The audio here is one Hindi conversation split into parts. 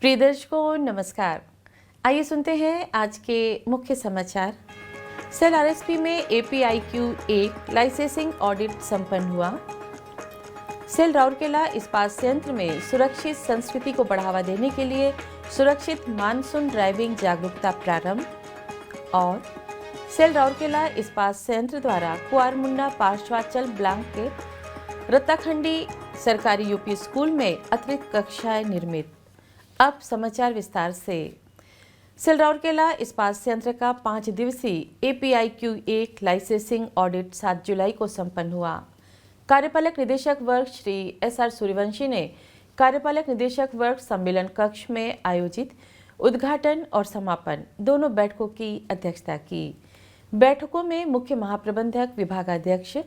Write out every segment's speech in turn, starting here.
प्रिय दर्शकों नमस्कार। आइए सुनते हैं आज के मुख्य समाचार। सेल आरएसपी में APIQ1 लाइसेंसिंग ऑडिट संपन्न हुआ। सेल राउरकेला इस्पात संयंत्र में सुरक्षित संस्कृति को बढ़ावा देने के लिए सुरक्षित मानसून ड्राइविंग जागरूकता प्रारंभ। और सेल राउरकेला इस्पात संयंत्र द्वारा कुआरमुंडा पार्श्वांचल ब्लॉक के रत्ताखंडी सरकारी यूपी स्कूल में अतिरिक्त कक्षाएं निर्मित। अब समाचार विस्तार से। सेल राउरकेला इस्पात संयंत्र का 5 दिवसीय APIQ1 लाइसेंसिंग ऑडिट 7 जुलाई को संपन्न हुआ। कार्यपालक निदेशक वर्ग श्री SR सूर्यवंशी ने कार्यपालक निदेशक वर्ग सम्मेलन कक्ष में आयोजित उद्घाटन और समापन दोनों बैठकों की अध्यक्षता की। बैठकों में मुख्य महाप्रबंधक, विभागाध्यक्ष,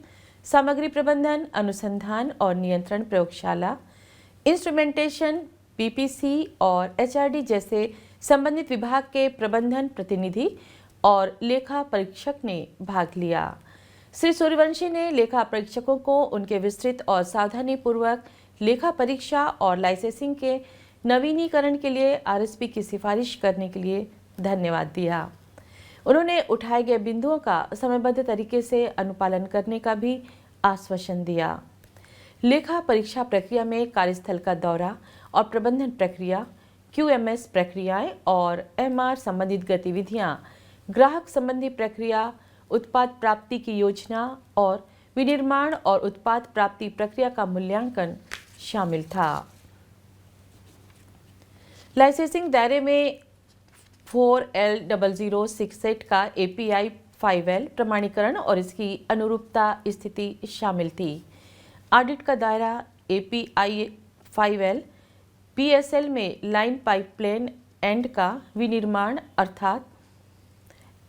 सामग्री प्रबंधन, अनुसंधान और नियंत्रण प्रयोगशाला, इंस्ट्रूमेंटेशन, PPC और HRD जैसे संबंधित विभाग के प्रबंधन प्रतिनिधि और लेखा परीक्षक ने भाग लिया। श्री सूर्यवंशी ने लेखा परीक्षकों को उनके विस्तृत और सावधानी पूर्वक लेखा परीक्षा और लाइसेंसिंग के नवीनीकरण के लिए RSP की सिफारिश करने के लिए धन्यवाद दिया। उन्होंने उठाए गए बिंदुओं का समयबद्ध तरीके से अनुपालन करने का भी आश्वासन दिया। लेखा परीक्षा प्रक्रिया में कार्यस्थल का दौरा और प्रबंधन प्रक्रिया, QMS प्रक्रियाएं और MR संबंधित गतिविधियां, ग्राहक संबंधी प्रक्रिया, उत्पाद प्राप्ति की योजना और विनिर्माण और उत्पाद प्राप्ति प्रक्रिया का मूल्यांकन शामिल था। लाइसेंसिंग दायरे में 4L0068 का API 5L प्रमाणीकरण और इसकी अनुरूपता स्थिति शामिल थी। ऑडिट का दायरा API 5L PSL में लाइन पाइपलाइन एंड का विनिर्माण अर्थात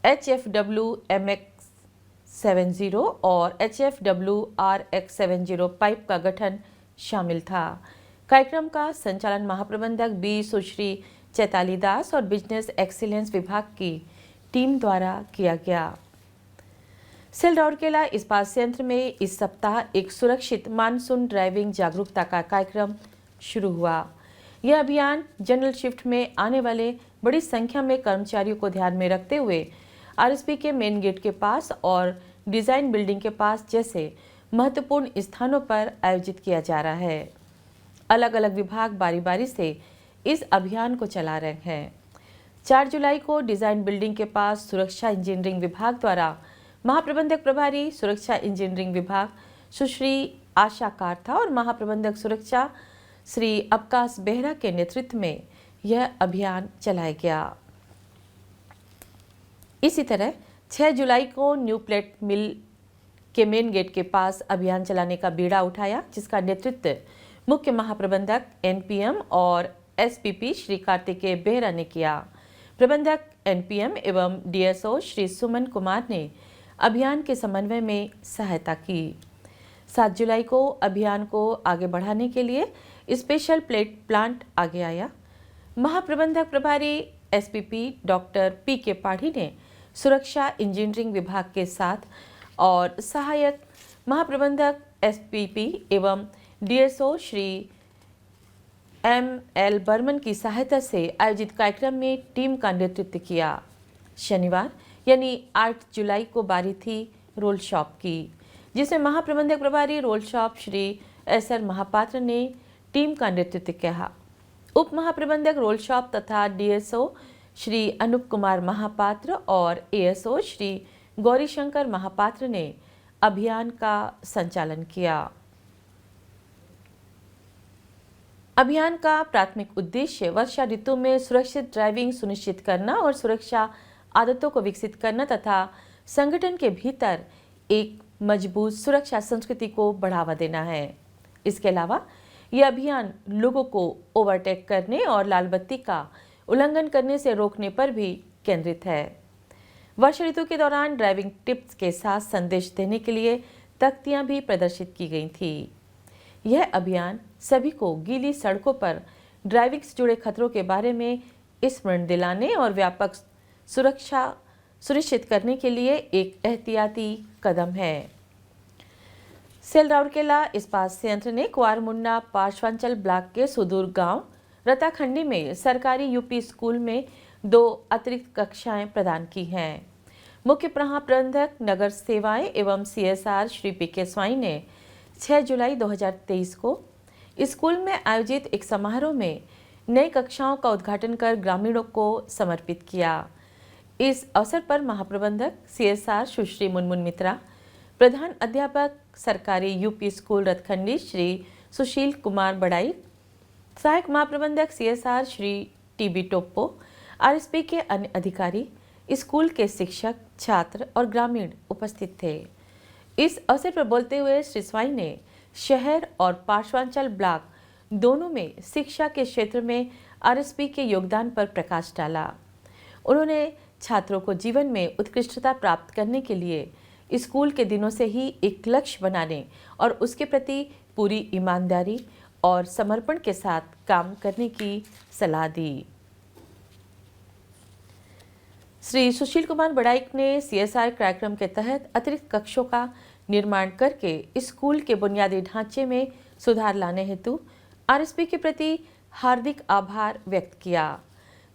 HFW MX70 और HFW RX70 पाइप का गठन शामिल था। कार्यक्रम का संचालन महाप्रबंधक B सुश्री चैताली दास और बिजनेस एक्सीलेंस विभाग की टीम द्वारा किया गया। सेल राउरकेला इस्पात संयंत्र में इस सप्ताह एक सुरक्षित मानसून ड्राइविंग जागरूकता का कार्यक्रम शुरू हुआ। यह अभियान जनरल शिफ्ट में आने वाले बड़ी संख्या में कर्मचारियों को ध्यान में रखते हुए RSP के मेन गेट के पास और डिजाइन बिल्डिंग के पास जैसे महत्वपूर्ण स्थानों पर आयोजित किया जा रहा है। अलग अलग विभाग बारी बारी से इस अभियान को चला रहे हैं। 4 जुलाई को डिजाइन बिल्डिंग के पास सुरक्षा इंजीनियरिंग विभाग द्वारा महाप्रबंधक प्रभारी सुरक्षा इंजीनियरिंग विभाग सुश्री आशा कारथा और महाप्रबंधक सुरक्षा श्री अवकाश बेहरा के नेतृत्व में यह अभियान चलाया गया। इसी तरह 6 जुलाई को न्यू प्लेट मिल के मेन गेट के पास अभियान चलाने का बीड़ा उठाया, जिसका नेतृत्व मुख्य महाप्रबंधक NPM और SPP श्री कार्तिकेय बेहरा ने किया। प्रबंधक NPM एवं DSO श्री सुमन कुमार ने अभियान के समन्वय में सहायता की। 7 जुलाई को अभियान को आगे बढ़ाने के लिए स्पेशल प्लेट प्लांट आगे आया। महाप्रबंधक प्रभारी SPP डॉक्टर PK पाढ़ी ने सुरक्षा इंजीनियरिंग विभाग के साथ और सहायक महाप्रबंधक SPP एवं DSO श्री ML बर्मन की सहायता से आयोजित कार्यक्रम में टीम का नेतृत्व किया। शनिवार यानी 8 जुलाई को बारी थी रोल शॉप की, जिसमें महाप्रबंधक प्रभारी roll shop Shri SR Mahapatra ने टीम का नेतृत्व किया। उप महाप्रबंधक रोल शॉप तथा DSO श्री अनूप कुमार महापात्र और ASO श्री गौरीशंकर महापात्र ने अभियान का संचालन किया। अभियान का प्राथमिक उद्देश्य वर्षा ऋतु में सुरक्षित ड्राइविंग सुनिश्चित करना और सुरक्षा आदतों को विकसित करना तथा संगठन के भीतर एक मजबूत सुरक्षा संस्कृति को बढ़ावा देना है। इसके अलावा यह अभियान लोगों को ओवरटेक करने और लाल बत्ती का उल्लंघन करने से रोकने पर भी केंद्रित है। वर्षा ऋतु के दौरान ड्राइविंग टिप्स के साथ संदेश देने के लिए तख्तियां भी प्रदर्शित की गई थी। यह अभियान सभी को गीली सड़कों पर ड्राइविंग से जुड़े खतरों के बारे में स्मरण दिलाने और व्यापक सुरक्षा सुनिश्चित करने के लिए एक एहतियाती कदम है। सेल राउरकेला इस्पात संयंत्र ने कुआरमुंडा पार्श्वांचल ब्लॉक के सुदूर गांव रताखंडी में सरकारी यूपी स्कूल में 2 अतिरिक्त कक्षाएं प्रदान की हैं। मुख्य प्रबंधक नगर सेवाएं एवं CSR श्री PK स्वाई ने 6 जुलाई 2023 को स्कूल में आयोजित एक समारोह में नई कक्षाओं का उद्घाटन कर ग्रामीणों को समर्पित किया। इस अवसर पर महाप्रबंधक CSR सुश्री मुनमुन मित्रा, प्रधान अध्यापक सरकारी यूपी स्कूल रतखंडी श्री सुशील कुमार बड़ाई, सहायक महाप्रबंधक CSR Shri TB Toppo, RSP के अन्य अधिकारी, स्कूल के शिक्षक, छात्र और ग्रामीण उपस्थित थे। इस अवसर पर बोलते हुए श्री स्वाई ने शहर और पार्श्वांचल ब्लॉक दोनों में शिक्षा के क्षेत्र में RSP के योगदान पर प्रकाश डाला। उन्होंने छात्रों को जीवन में उत्कृष्टता प्राप्त करने के लिए स्कूल के दिनों से ही एक लक्ष्य बनाने और उसके प्रति पूरी ईमानदारी और समर्पण के साथ काम करने की सलाह दी। श्री सुशील कुमार बड़ाइक ने CSR कार्यक्रम के तहत अतिरिक्त कक्षों का निर्माण करके स्कूल के बुनियादी ढांचे में सुधार लाने हेतु RSP के प्रति हार्दिक आभार व्यक्त किया।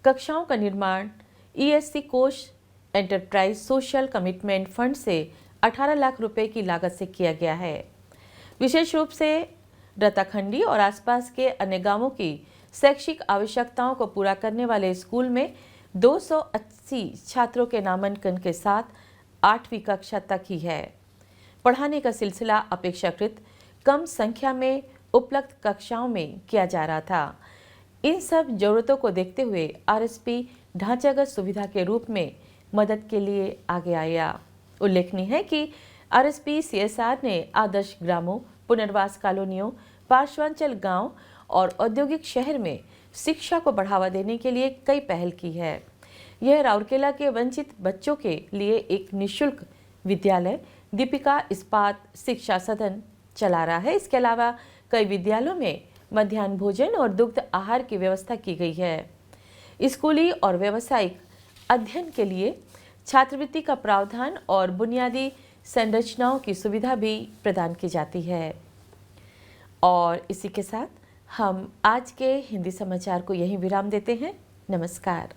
कक्षाओं का निर्माण ESC कोष एंटरप्राइज सोशल कमिटमेंट फंड से 18 लाख रुपए की लागत से किया गया है। विशेष रूप से रताखंडी और आसपास के अन्य गांवों की शैक्षिक आवश्यकताओं को पूरा करने वाले स्कूल में 280 छात्रों के नामांकन के साथ 8वीं कक्षा तक ही है। पढ़ाने का सिलसिला अपेक्षाकृत कम संख्या में उपलब्ध कक्षाओं में किया जा रहा था। इन सब जरूरतों को देखते हुए RSP ढांचागत सुविधा के रूप में मदद के लिए आगे आया। उल्लेखनीय है कि RSP CSR ने आदर्श ग्रामों, पुनर्वास कॉलोनियों, पार्श्वांचल गांव और औद्योगिक शहर में शिक्षा को बढ़ावा देने के लिए कई पहल की है। यह राउरकेला के वंचित बच्चों के लिए एक निःशुल्क विद्यालय दीपिका इस्पात शिक्षा सदन चला रहा है। इसके अलावा कई विद्यालयों में मध्याह्न भोजन और दुग्ध आहार की व्यवस्था की गई है। स्कूली और व्यावसायिक अध्ययन के लिए छात्रवृत्ति का प्रावधान और बुनियादी संरचनाओं की सुविधा भी प्रदान की जाती है। और इसी के साथ हम आज के हिंदी समाचार को यहीं विराम देते हैं। नमस्कार।